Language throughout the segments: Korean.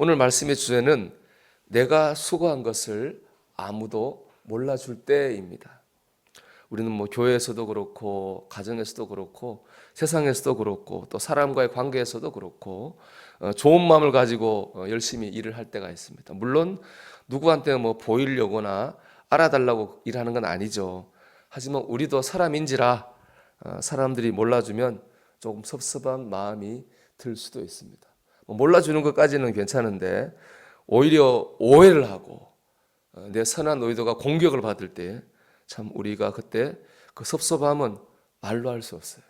오늘 말씀의 주제는 내가 수고한 것을 아무도 몰라줄 때입니다. 우리는 교회에서도 그렇고 가정에서도 그렇고 세상에서도 그렇고 또 사람과의 관계에서도 그렇고 좋은 마음을 가지고 열심히 일을 할 때가 있습니다. 물론 누구한테 보이려거나 알아달라고 일하는 건 아니죠. 하지만 우리도 사람인지라 사람들이 몰라주면 조금 섭섭한 마음이 들 수도 있습니다. 몰라주는 것까지는 괜찮은데 오히려 오해를 하고 내 선한 의도가 공격을 받을 때 참 우리가 그때 그 섭섭함은 말로 할 수 없어요.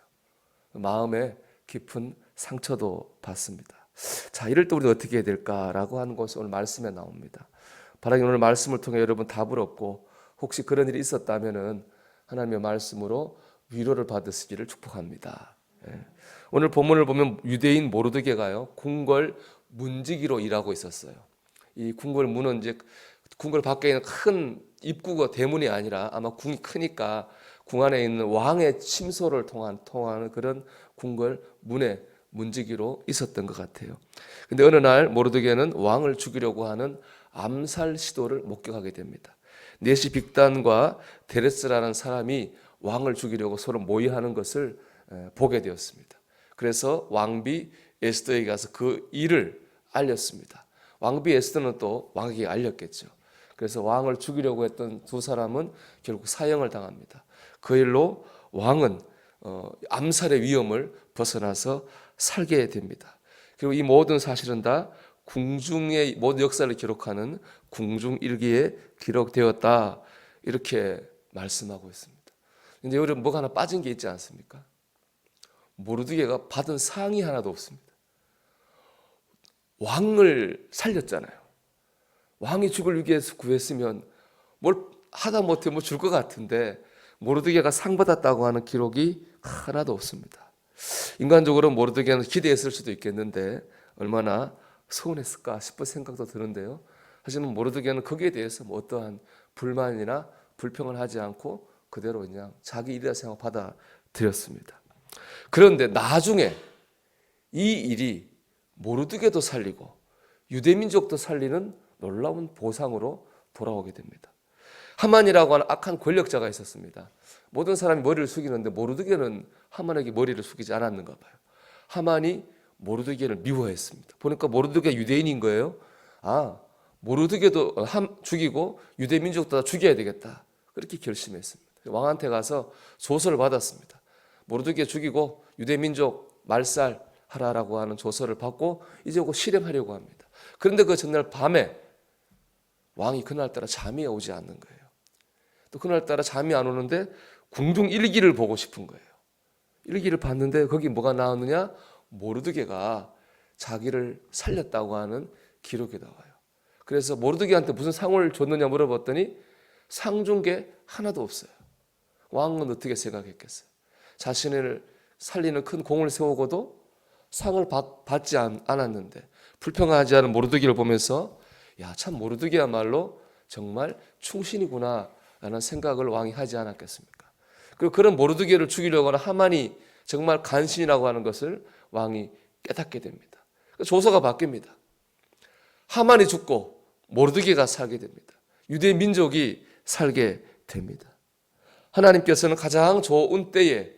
마음에 깊은 상처도 받습니다. 자, 이럴 때 우리가 어떻게 해야 될까라고 하는 것이 오늘 말씀에 나옵니다. 바라기 오늘 말씀을 통해 여러분 답을 얻고 혹시 그런 일이 있었다면은 하나님의 말씀으로 위로를 받으시기를 축복합니다. 오늘 본문을 보면 유대인 모르드게가요 궁궐 문지기로 일하고 있었어요. 이 궁궐 문은 이제 궁궐 밖에 있는 큰 입구가 대문이 아니라 아마 궁이 크니까 궁 안에 있는 왕의 침소를 통하는 그런 궁궐 문의 문지기로 있었던 것 같아요. 근데 어느 날 모르드게는 왕을 죽이려고 하는 암살 시도를 목격하게 됩니다. 네시 빅단과 데레스라는 사람이 왕을 죽이려고 서로 모의하는 것을 보게 되었습니다. 그래서 왕비 에스더에게 가서 그 일을 알렸습니다. 왕비 에스더는 또 왕에게 알렸겠죠. 그래서 왕을 죽이려고 했던 두 사람은 결국 사형을 당합니다. 그 일로 왕은 암살의 위험을 벗어나서 살게 됩니다. 그리고 이 모든 사실은 다 궁중의 모든 역사를 기록하는 궁중일기에 기록되었다 이렇게 말씀하고 있습니다. 근데 여기 뭐가 하나 빠진 게 있지 않습니까? 모르드게가 받은 상이 하나도 없습니다. 왕을 살렸잖아요. 왕이 죽을 위기에서 구했으면 뭘 하다 못해 줄 것 같은데 모르드게가 상 받았다고 하는 기록이 하나도 없습니다. 인간적으로 모르드게는 기대했을 수도 있겠는데 얼마나 서운했을까 싶은 생각도 드는데요. 하지만 모르드게는 거기에 대해서 어떠한 불만이나 불평을 하지 않고 그대로 그냥 자기 일이라 생각 받아들였습니다. 그런데 나중에 이 일이 모르드게도 살리고 유대민족도 살리는 놀라운 보상으로 돌아오게 됩니다. 하만이라고 하는 악한 권력자가 있었습니다. 모든 사람이 머리를 숙이는데 모르드게는 하만에게 머리를 숙이지 않았는가 봐요. 하만이 모르드게를 미워했습니다. 보니까 모르드게가 유대인인 거예요. 모르드게도 죽이고 유대민족도 다 죽여야 되겠다. 그렇게 결심했습니다. 왕한테 가서 조서를 받았습니다. 모르드게 죽이고 유대민족 말살하라라고 하는 조서를 받고 이제 곧 실행하려고 합니다. 그런데 그 전날 밤에 왕이 그날따라 잠이 오지 않는 거예요. 또 그날따라 잠이 안 오는데 궁중 일기를 보고 싶은 거예요. 일기를 봤는데 거기 뭐가 나왔느냐? 모르드게가 자기를 살렸다고 하는 기록이 나와요. 그래서 모르드게한테 무슨 상을 줬느냐 물어봤더니 상 준 게 하나도 없어요. 왕은 어떻게 생각했겠어요? 자신을 살리는 큰 공을 세우고도 상을 받지 않았는데 불평하지 않은 모르드게를 보면서 참 모르드게야말로 정말 충신이구나 라는 생각을 왕이 하지 않았겠습니까? 그리고 그런 모르드게를 죽이려고 하는 하만이 정말 간신이라고 하는 것을 왕이 깨닫게 됩니다. 조서가 바뀝니다. 하만이 죽고 모르드게가 살게 됩니다. 유대 민족이 살게 됩니다. 하나님께서는 가장 좋은 때에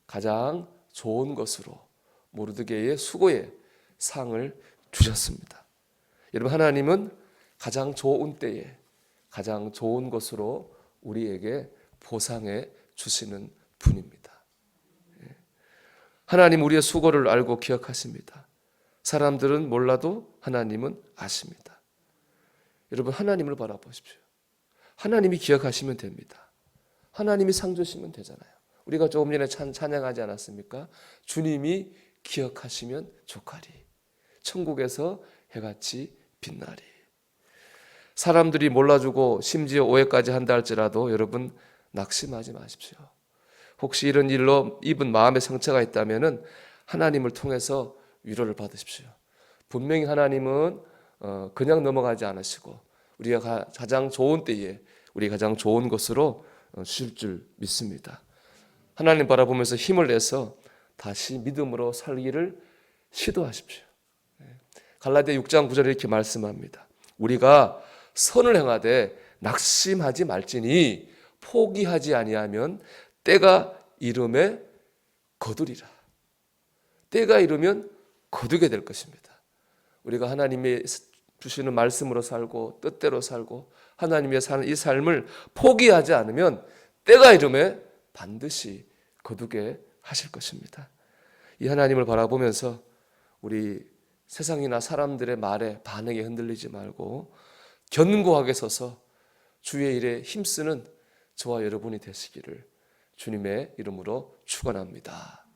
가장 좋은 것으로 모르드게의 수고에 상을 주셨습니다. 여러분, 하나님은 가장 좋은 때에 가장 좋은 것으로 우리에게 보상해 주시는 분입니다. 하나님 우리의 수고를 알고 기억하십니다. 사람들은 몰라도 하나님은 아십니다. 여러분, 하나님을 바라보십시오. 하나님이 기억하시면 됩니다. 하나님이 상 주시면 되잖아요. 우리가 조금 전에 찬양하지 않았습니까? 주님이 기억하시면 좋가리. 천국에서 해같이 빛나리. 사람들이 몰라주고 심지어 오해까지 한다 할지라도 여러분 낙심하지 마십시오. 혹시 이런 일로 입은 마음의 상처가 있다면 하나님을 통해서 위로를 받으십시오. 분명히 하나님은 그냥 넘어가지 않으시고 우리가 가장 좋은 때에 우리 가장 좋은 것으로 주실 줄 믿습니다. 하나님 바라보면서 힘을 내서 다시 믿음으로 살기를 시도하십시오. 갈라디아 6장 9절에 이렇게 말씀합니다. 우리가 선을 행하되 낙심하지 말지니 포기하지 아니하면 때가 이름에 거두리라. 때가 이르면 거두게 될 것입니다. 우리가 하나님이 주시는 말씀으로 살고 뜻대로 살고 하나님의 사는 이 삶을 포기하지 않으면 때가 이름에 반드시 거두게 하실 것입니다. 이 하나님을 바라보면서 우리 세상이나 사람들의 말에 반응에 흔들리지 말고 견고하게 서서 주의 일에 힘쓰는 저와 여러분이 되시기를 주님의 이름으로 축원합니다.